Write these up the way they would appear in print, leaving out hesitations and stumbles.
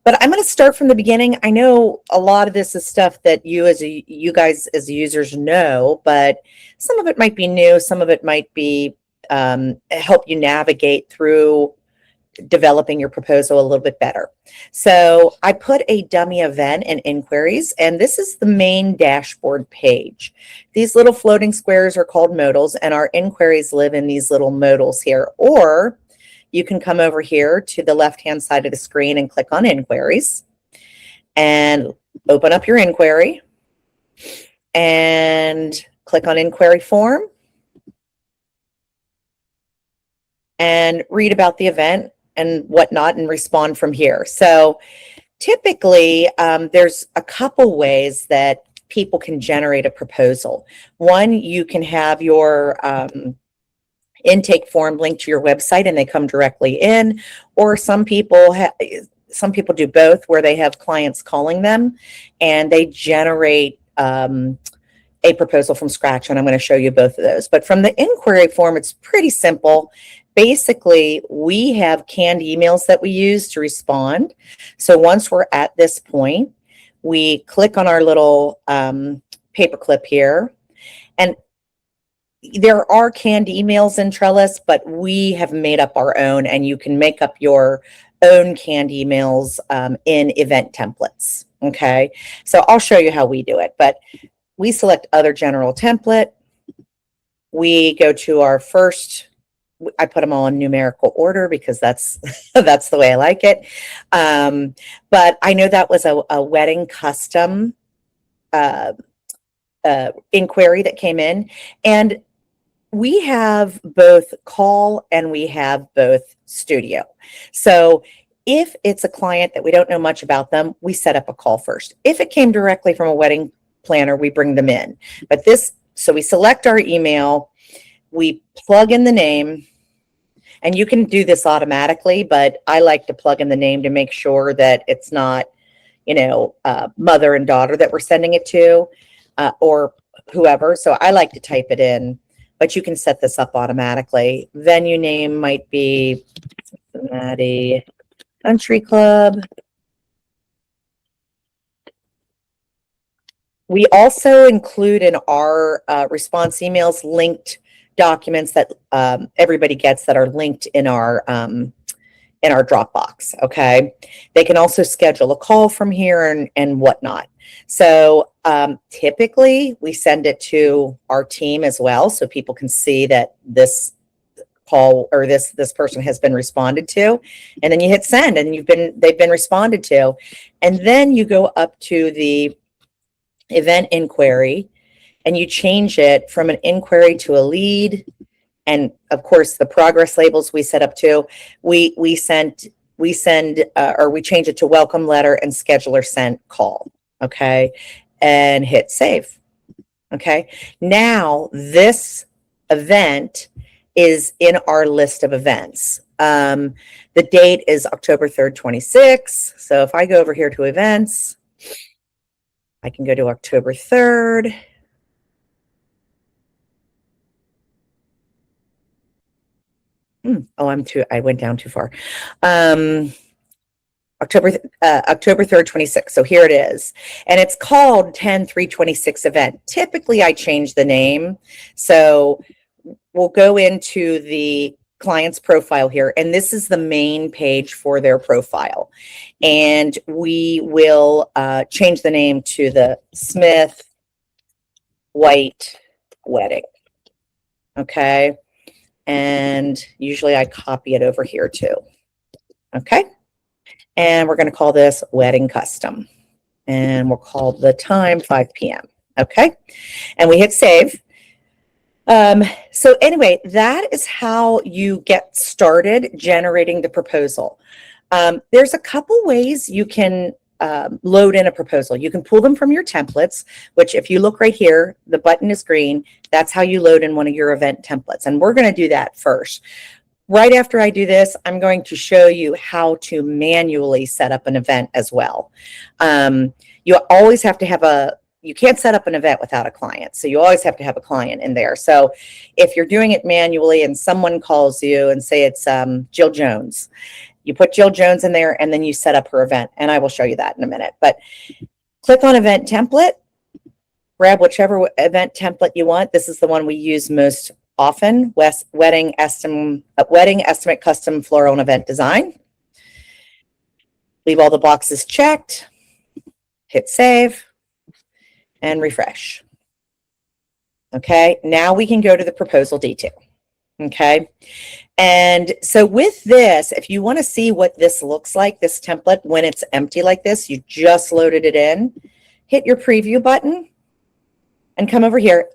But I'm going to start from the beginning. I know a lot of this is stuff that you guys as users know, but some of it might be new. Some of it might be help you navigate through developing your proposal a little bit better. So I put a dummy event and inquiries, and this is the main dashboard page. These little floating squares are called modals, and our inquiries live in these little modals here. Or you can come over here to the left-hand side of the screen and click on inquiries and open up your inquiry and click on inquiry form and read about the event and whatnot and respond from here. So typically, there's a couple ways that people can generate a proposal. One, you can have your intake form linked to your website and they come directly in, or some people do both, where they have clients calling them and they generate a proposal from scratch, and I'm going to show you both of those. But from the inquiry form, it's pretty simple. Basically, we have canned emails that we use to respond. So once we're at this point, we click on our little paperclip here. And there are canned emails in Trellis, but we have made up our own, and you can make up your own canned emails in event templates. Okay, so I'll show you how we do it. But we select other general template. We go to our first. I put them all in numerical order because that's that's the way I like it. But I know that was a wedding custom inquiry that came in, and we have both call and we have both studio. So if it's a client that we don't know much about them, we set up a call first. If it came directly from a wedding planner, we bring them in. But so we select our email, we plug in the name, and you can do this automatically, but I like to plug in the name to make sure that it's not, mother and daughter that we're sending it to, or whoever. So I like to type it in, but you can set this up automatically. Venue name might be Cincinnati Country Club. We also include in our response emails linked documents that everybody gets that are linked in our Dropbox. Okay, they can also schedule a call from here and whatnot. So typically we send it to our team as well, so people can see that this call or this person has been responded to, and then you hit send and they've been responded to, and then you go up to the event inquiry and you change it from an inquiry to a lead. And of course, the progress labels we set up to, we change it to welcome letter and scheduler sent call. Okay, and hit save. Okay, now this event is in our list of events. The date is October 3rd, 26. So if I go over here to events, I can go to October 3rd. I went down too far. October 3rd, 26. So here it is. And it's called 10/3/26 event. Typically I change the name. So we'll go into the client's profile here, and this is the main page for their profile. And we will change the name to the Smith White Wedding. Okay. And usually I copy it over here too. Okay. And we're going to call this Wedding Custom. And we'll call the time 5 p.m. Okay. And we hit save. So anyway, that is how you get started generating the proposal. There's a couple ways you can load in a proposal. You can pull them from your templates, which if you look right here, the button is green. That's how you load in one of your event templates. And we're going to do that first. Right after I do this, I'm going to show you how to manually set up an event as well. You always have to have you can't set up an event without a client. So you always have to have a client in there. So if you're doing it manually and someone calls you and say it's Jill Jones, You put Jill Jones in there and then you set up her event. And I will show you that in a minute. But click on event template, grab whichever event template you want. This is the one we use most often, wedding estimate custom floral and event design. Leave all the boxes checked, hit save, and refresh. Okay, now we can go to the proposal detail. Okay, and so with this, if you want to see what this looks like, this template, when it's empty like this, you just loaded it in, hit your preview button and come over here.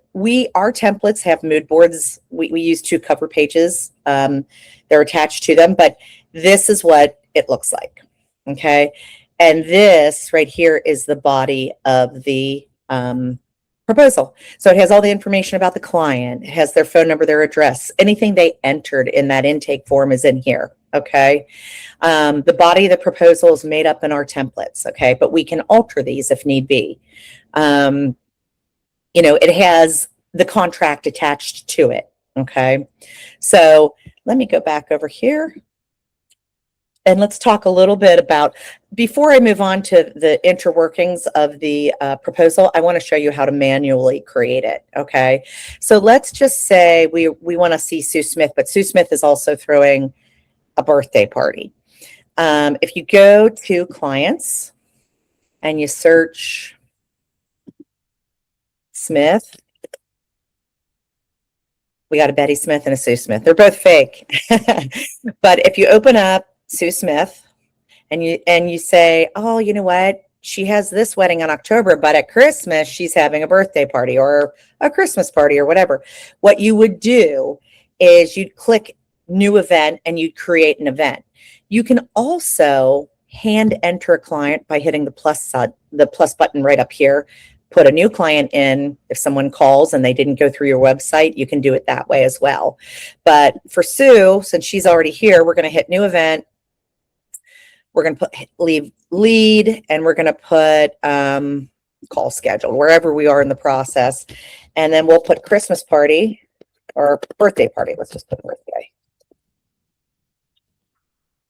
Our templates have mood boards. We use 2 cover pages. They're attached to them, but this is what it looks like. Okay, and this right here is the body of the proposal. So it has all the information about the client, it has their phone number, their address, anything they entered in that intake form is in here. Okay. The body of the proposal is made up in our templates. Okay. But we can alter these if need be. It has the contract attached to it. Okay. So let me go back over here. And let's talk a little bit about, before I move on to the interworkings of the proposal, I want to show you how to manually create it, okay? So let's just say we want to see Sue Smith, but Sue Smith is also throwing a birthday party. If you go to clients and you search Smith, we got a Betty Smith and a Sue Smith. They're both fake. But if you open up Sue Smith and you say, oh, you know what? She has this wedding in October, but at Christmas, she's having a birthday party or a Christmas party or whatever. What you would do is you'd click new event and you'd create an event. You can also hand enter a client by hitting the plus button right up here. Put a new client in. If someone calls and they didn't go through your website, you can do it that way as well. But for Sue, since she's already here, we're going to hit new event. We're going to leave lead, and we're going to put call scheduled wherever we are in the process. And then we'll put Christmas party or birthday party. Let's just put birthday.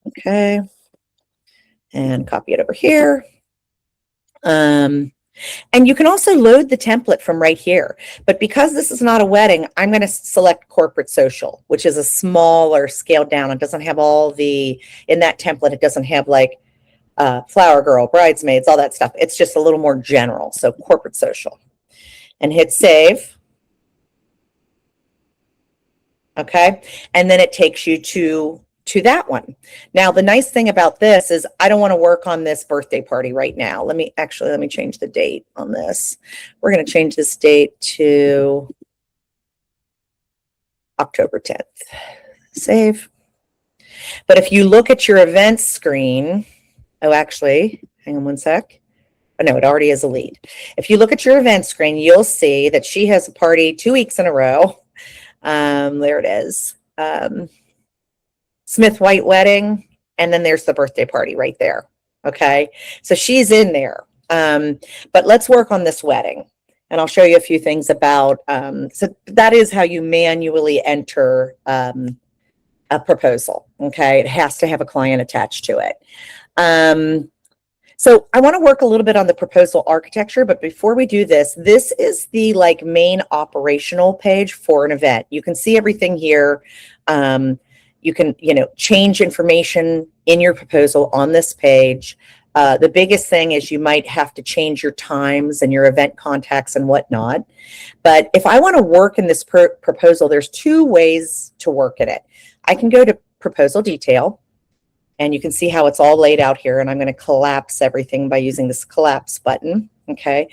Okay. And copy it over here. And you can also load the template from right here. But because this is not a wedding, I'm going to select corporate social, which is a smaller scaled down. It doesn't have all in that template, it doesn't have like flower girl, bridesmaids, all that stuff. It's just a little more general. So corporate social. And hit save. Okay. And then it takes you to that one. Now, the nice thing about this is I don't want to work on this birthday party right now. Let me change the date on this. We're going to change this date to October 10th. Save. But if you look at your events screen, hang on one sec. Oh, no, it already is a lead. If you look at your event screen, you'll see that she has a party 2 weeks in a row. There it is. Smith White wedding, and then there's the birthday party right there. Okay, so she's in there. But let's work on this wedding, and I'll show you a few things about. So that is how you manually enter a proposal. Okay, it has to have a client attached to it. So I want to work a little bit on the proposal architecture, but before we do this, this is the main operational page for an event. You can see everything here. You can, change information in your proposal on this page. The biggest thing is you might have to change your times and your event contacts and whatnot. But if I want to work in this proposal, there's 2 ways to work in it. I can go to proposal detail, and you can see how it's all laid out here. And I'm going to collapse everything by using this collapse button. Okay.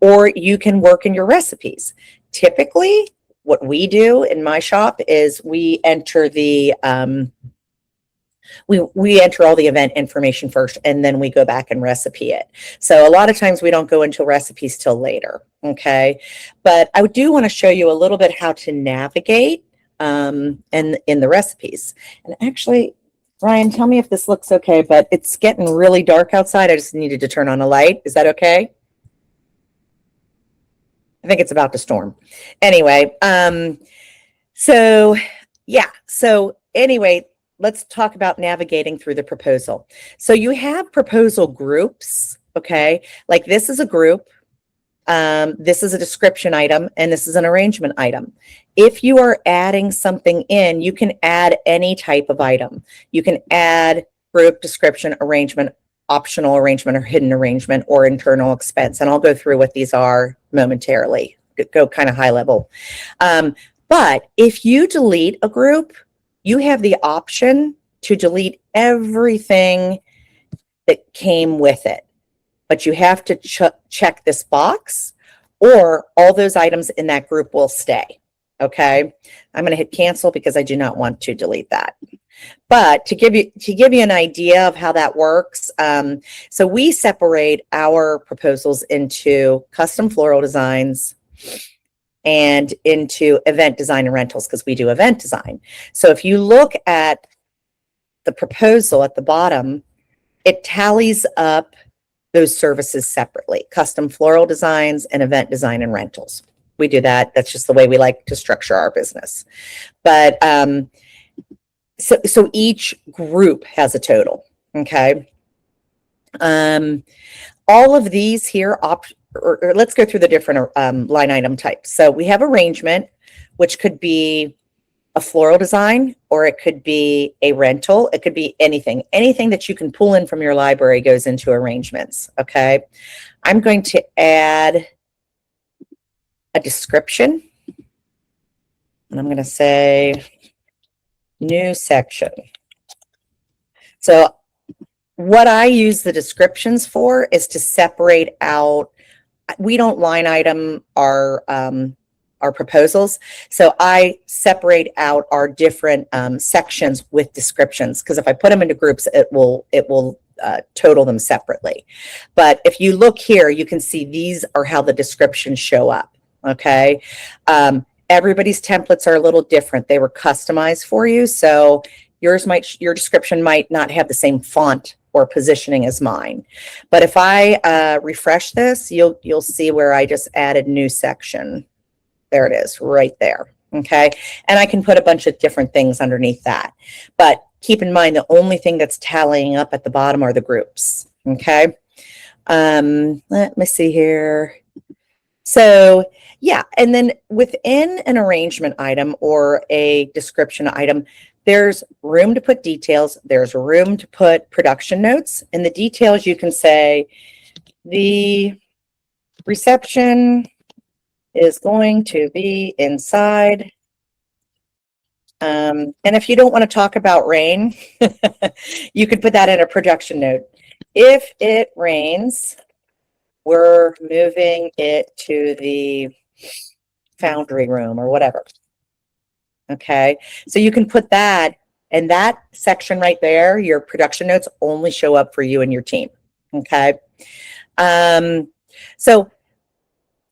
Or you can work in your recipes. Typically, what we do in my shop is we enter the we enter all the event information first, and then we go back and recipe it. So a lot of times we don't go into recipes till later. Okay, but I do want to show you a little bit how to navigate in the recipes. And actually, Ryan, tell me if this looks okay, but it's getting really dark outside. I just needed to turn on a light. Is that okay? I think it's about to storm. Anyway, so anyway, let's talk about navigating through the proposal. So you have proposal groups, okay? Like this is a group, this is a description item, and this is an arrangement item. If you are adding something in, you can add any type of item. You can add group, description, arrangement, optional arrangement, or hidden arrangement, or internal expense. And I'll go through what these are momentarily, go kind of high level. But if you delete a group, you have the option to delete everything that came with it. But you have to check this box, or all those items in that group will stay. Okay, I'm going to hit cancel because I do not want to delete that. But to give you an idea of how that works, so we separate our proposals into custom floral designs and into event design and rentals, because we do event design. So if you look at the proposal at the bottom, it tallies up those services separately: custom floral designs and event design and rentals. We do that. That's just the way we like to structure our business. But so each group has a total. Okay. All of these here, or let's go through the different line item types. So we have arrangement, which could be a floral design, or it could be a rental. It could be anything. Anything that you can pull in from your library goes into arrangements. Okay. I'm going to add a description, and I'm going to say new section. So what I use the descriptions for is to separate out. We don't line item our proposals. So I separate out our different sections with descriptions, because if I put them into groups, it will total them separately. But if you look here, you can see these are how the descriptions show up. Okay. Everybody's templates are a little different. They were customized for you. So your description might not have the same font or positioning as mine. But if I refresh this, you'll see where I just added new section. There it is, right there. Okay. And I can put a bunch of different things underneath that. But keep in mind, the only thing that's tallying up at the bottom are the groups. Okay. Let me see here. So yeah, and then within an arrangement item or a description item, there's room to put details. There's room to put production notes. In the details, you can say the reception is going to be inside. And if you don't want to talk about rain, you could put that in a production note. If it rains, we're moving it to the foundry room or whatever. Okay. So you can put that, and that section right there, your production notes only show up for you and your team. Okay. So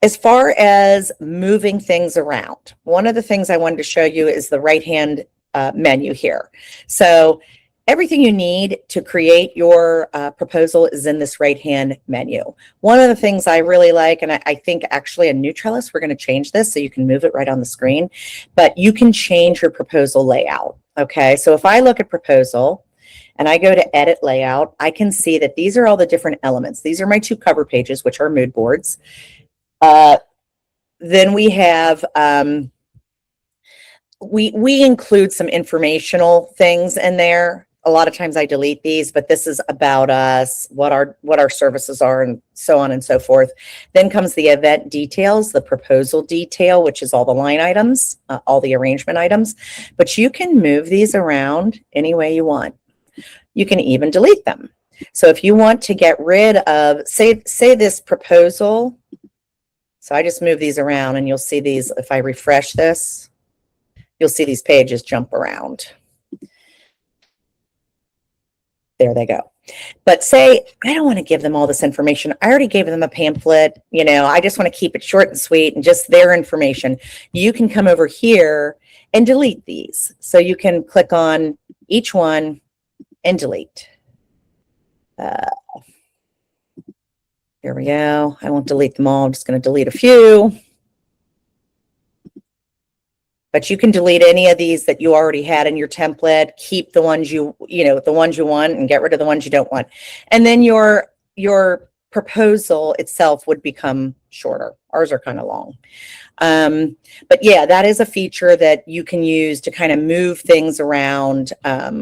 as far as moving things around, one of the things I wanted to show you is the right-hand menu here. So everything you need to create your proposal is in this right-hand menu. One of the things I really like, and I think actually a new Trellis, we're going to change this so you can move it right on the screen, but you can change your proposal layout. Okay, so if I look at proposal and I go to edit layout, I can see that these are all the different elements. These are my 2 cover pages, which are mood boards. Then we have, we include some informational things in there. A lot of times I delete these, but this is about us, what our services are, and so on and so forth. Then comes the event details, the proposal detail, which is all the line items, all the arrangement items, but you can move these around any way you want. You can even delete them. So if you want to get rid of, say this proposal, so I just move these around, and you'll see these, if I refresh this, you'll see these pages jump around. There they go. But say, I don't want to give them all this information. I already gave them a pamphlet. You know, I just want to keep it short and sweet and just their information. You can come over here and delete these. So you can click on each one and delete. Here we go. I won't delete them all. I'm just going to delete a few. but you can delete any of these that you already had in your template, keep the ones the ones you want, and get rid of the ones you don't want. And then your proposal itself would become shorter. Ours are kind of long. But yeah, that is a feature that you can use to kind of move things around. Let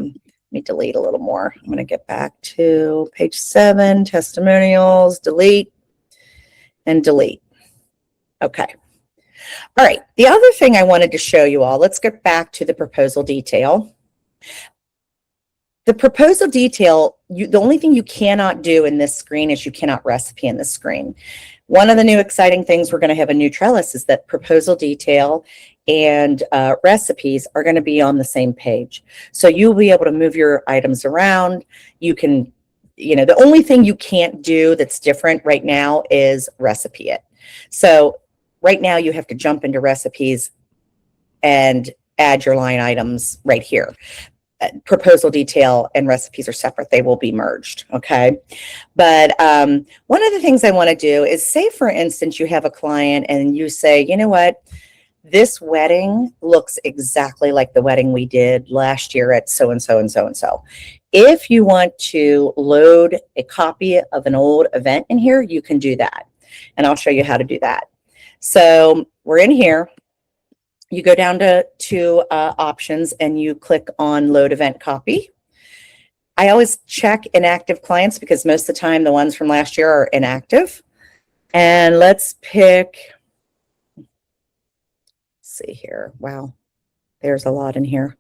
me delete a little more. I'm going to get back to page 7, testimonials, delete and delete. Okay. All right. The other thing I wanted to show you all, let's get back to the proposal detail. The proposal detail, the only thing you cannot do in this screen is you cannot recipe in this screen. One of the new exciting things we're going to have in new Trellis is that proposal detail and recipes are going to be on the same page. So you'll be able to move your items around. You can, the only thing you can't do that's different right now is recipe it. So right now you have to jump into recipes and add your line items right here. Proposal detail and recipes are separate. They will be merged. Okay. But one of the things I want to do is, say, for instance, you have a client and you say, you know what, this wedding looks exactly like the wedding we did last year at so-and-so and so-and-so. If you want to load a copy of an old event in here, you can do that. And I'll show you how to do that. So we're in here. You go down to options and you click on load event copy. I always check inactive clients because most of the time the ones from last year are inactive. And let's pick, let's see here. Wow, there's a lot in here.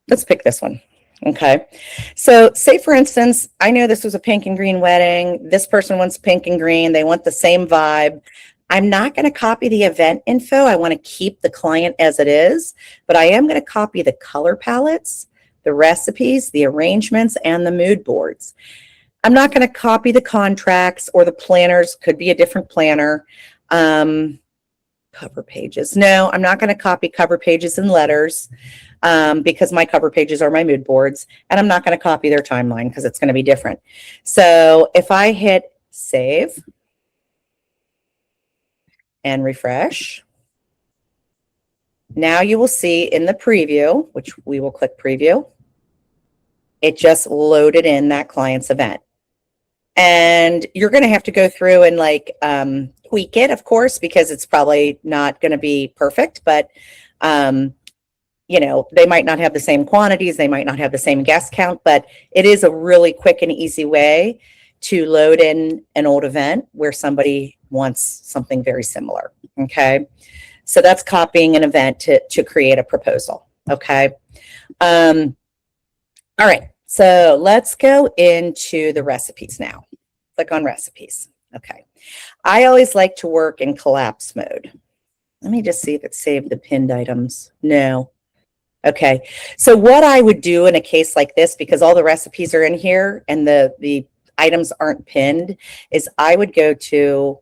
Let's pick this one. Okay. So say, for instance, I know this was a pink and green wedding. This person wants pink and green. They want the same vibe. I'm not going to copy the event info. I want to keep the client as it is, but I am going to copy the color palettes, the recipes, the arrangements, and the mood boards. I'm not going to copy the contracts or the planners. Could be a different planner. Cover pages. No, I'm not going to copy cover pages and letters because my cover pages are my mood boards, and I'm not going to copy their timeline because it's going to be different. So if I hit save and refresh, now you will see in the preview, which we will click preview, it just loaded in that client's event. And you're going to have to go through and tweak it, of course, because it's probably not going to be perfect, but they might not have the same quantities, they might not have the same guest count, but it is a really quick and easy way to load in an old event where somebody wants something very similar. Okay. So that's copying an event to create a proposal. Okay. All right. So let's go into the recipes now. Click on recipes. Okay. I always like to work in collapse mode. Let me just see if it saved the pinned items. No. Okay. So what I would do in a case like this, because all the recipes are in here and the items aren't pinned, is I would go to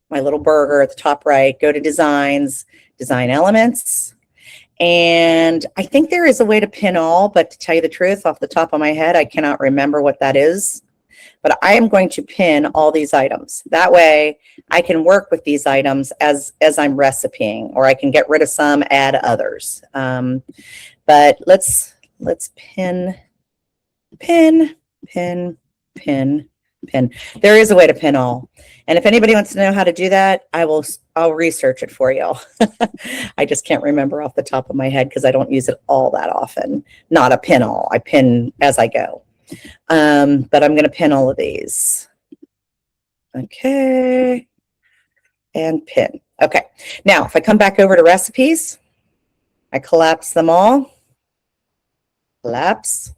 my little burger at the top right, go to designs, design elements. And I think there is a way to pin all, but to tell you the truth, off the top of my head, I cannot remember what that is. But I am going to pin all these items. That way I can work with these items as I'm recipeing, or I can get rid of some, add others. But let's pin. There is a way to pin all. And if anybody wants to know how to do that, I'll research it for you. I just can't remember off the top of my head because I don't use it all that often. Not a pin all. I pin as I go. But I'm going to pin all of these. Okay. And pin. Okay. Now, if I come back over to recipes, I collapse them all. Collapse.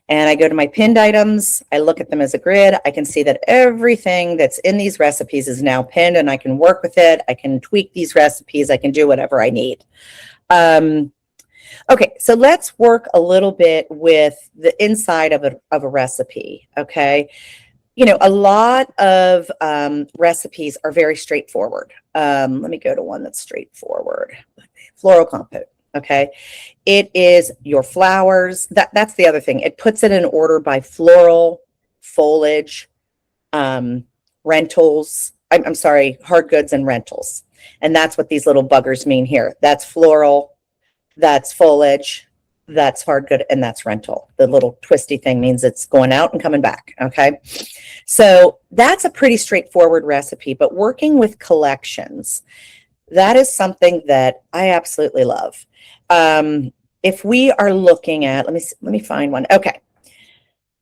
And I go to my pinned items. I look at them as a grid. I can see that everything that's in these recipes is now pinned, and I can work with it. I can tweak these recipes. I can do whatever I need. Okay, so let's work a little bit with the inside of a recipe, okay? A lot of recipes are very straightforward. Let me go to one that's straightforward. Floral compote. Okay, it is your flowers. That's the other thing. It puts it in order by floral, foliage, rentals. I'm sorry, hard goods and rentals. And that's what these little buggers mean here. That's floral, that's foliage, that's hard good, and that's rental. The little twisty thing means it's going out and coming back, okay? So that's a pretty straightforward recipe, but working with collections, that is something that I absolutely love. If we are looking at, let me find one. Okay.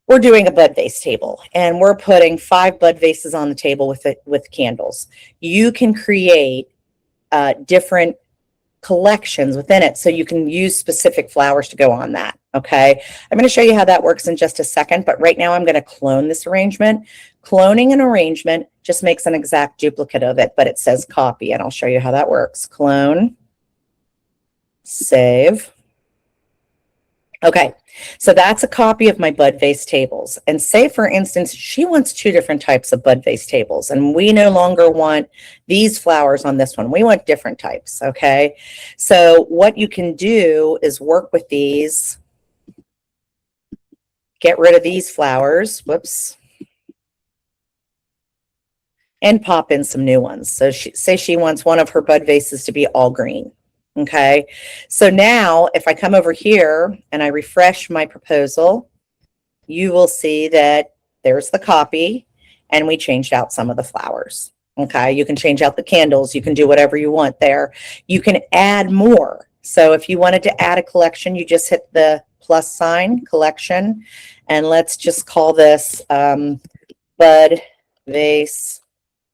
We're doing a bud vase table and we're putting 5 bud vases on the table with candles. You can create different collections within it, so you can use specific flowers to go on that. Okay, I'm going to show you how that works in just a second, but right now I'm going to clone this arrangement. Cloning an arrangement just makes an exact duplicate of it, but it says copy, and I'll show you how that works. Clone, save. Okay, so that's a copy of my bud vase tables. And say, for instance, she wants 2 different types of bud vase tables, and we no longer want these flowers on this one. We want different types, okay? So what you can do is work with these, get rid of these flowers, whoops, and pop in some new ones. So say she wants one of her bud vases to be all green. Okay, so now if I come over here and I refresh my proposal, you will see that there's the copy and we changed out some of the flowers. Okay, you can change out the candles, you can do whatever you want there. You can add more. So if you wanted to add a collection, you just hit the plus sign, collection, and let's just call this Bud Vase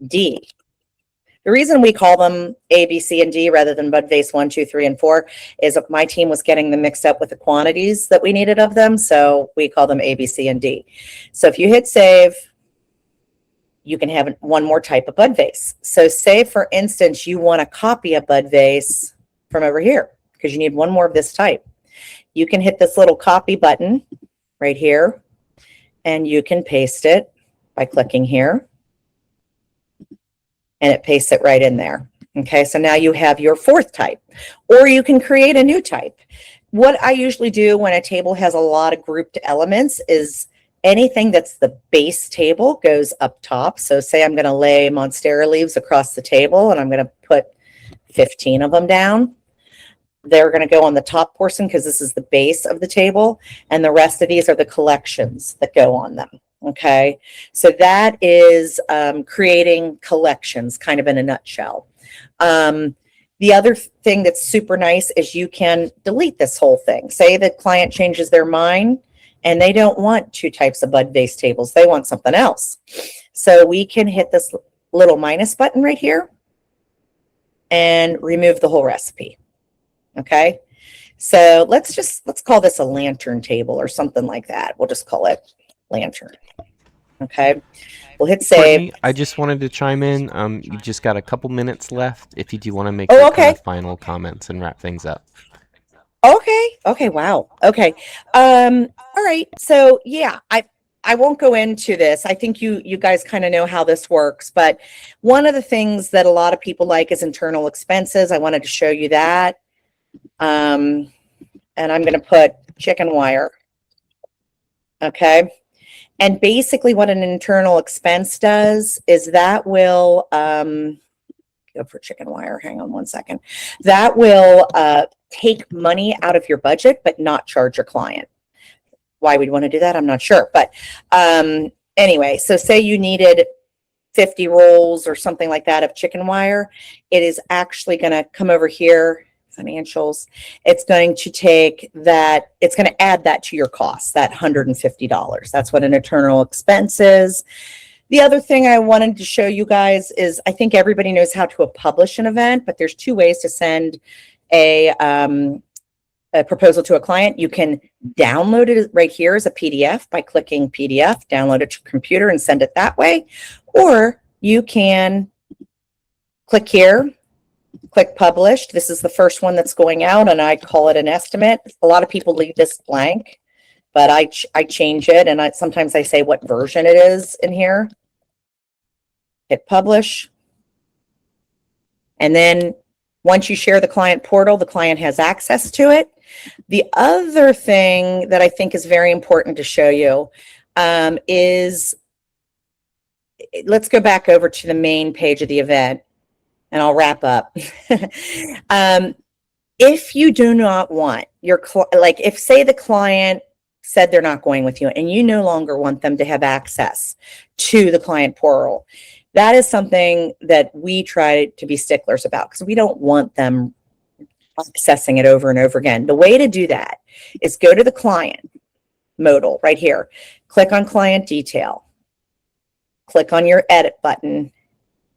D. The reason we call them A, B, C, and D rather than Bud Vase 1, 2, 3, and 4 is my team was getting them mixed up with the quantities that we needed of them. So we call them A, B, C, and D. So if you hit save, you can have one more type of Bud Vase. So say, for instance, you want to copy a Bud Vase from over here because you need one more of this type. You can hit this little copy button right here, and you can paste it by clicking here. And it pastes it right in there. Okay, so now you have your 4th type, or you can create a new type. What I usually do when a table has a lot of grouped elements is anything that's the base table goes up top. So say I'm going to lay monstera leaves across the table and I'm going to put 15 of them down. They're going to go on the top portion because this is the base of the table, and the rest of these are the collections that go on them. Okay, so that is creating collections kind of in a nutshell. The other thing that's super nice is you can delete this whole thing. Say the client changes their mind and they don't want 2 types of bud vase tables. They want something else. So we can hit this little minus button right here and remove the whole recipe. Okay, so let's call this a lantern table or something like that. We'll just call it lantern. Okay, we'll hit save. Courtney, I just wanted to chime in. You just got a couple minutes left if you do want to make some kind of final comments and wrap things up. Okay, wow. Okay. All right. So yeah, I won't go into this. I think you guys kind of know how this works, but one of the things that a lot of people like is internal expenses. I wanted to show you that. And I'm going to put chicken wire. Okay. And basically what an internal expense does is that will, go for chicken wire. Hang on one second. That will take money out of your budget, but not charge your client. Why we'd want to do that, I'm not sure. But anyway, so say you needed 50 rolls or something like that of chicken wire. It is actually going to come over here, financials. It's going to take that, it's going to add that to your cost, that $150. That's what an internal expense is. The other thing I wanted to show you guys is I think everybody knows how to publish an event, but there's 2 ways to send a proposal to a client. You can download it right here as a PDF by clicking PDF, download it to your computer and send it that way. Or you can click here, click published. This is the first one that's going out and I call it an estimate. A lot of people leave this blank, but I change it, and sometimes I say what version it is in here. Hit publish. And then once you share the client portal, the client has access to it. The other thing that I think is very important to show you is, let's go back over to the main page of the event. and I'll wrap up. If you do not want your, like if say the client said they're not going with you and you no longer want them to have access to the client portal, that is something that we try to be sticklers about because we don't want them accessing it over and over again. The way to do that is go to the client modal right here, click on client detail, click on your edit button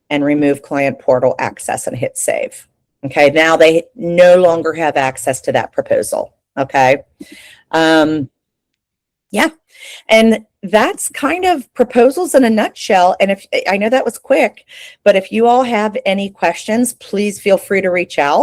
and remove client portal access and hit save. Okay, now they no longer have access to that proposal. Okay. Yeah. And that's kind of proposals in a nutshell. And if I know that was quick, but if you all have any questions, please feel free to reach out.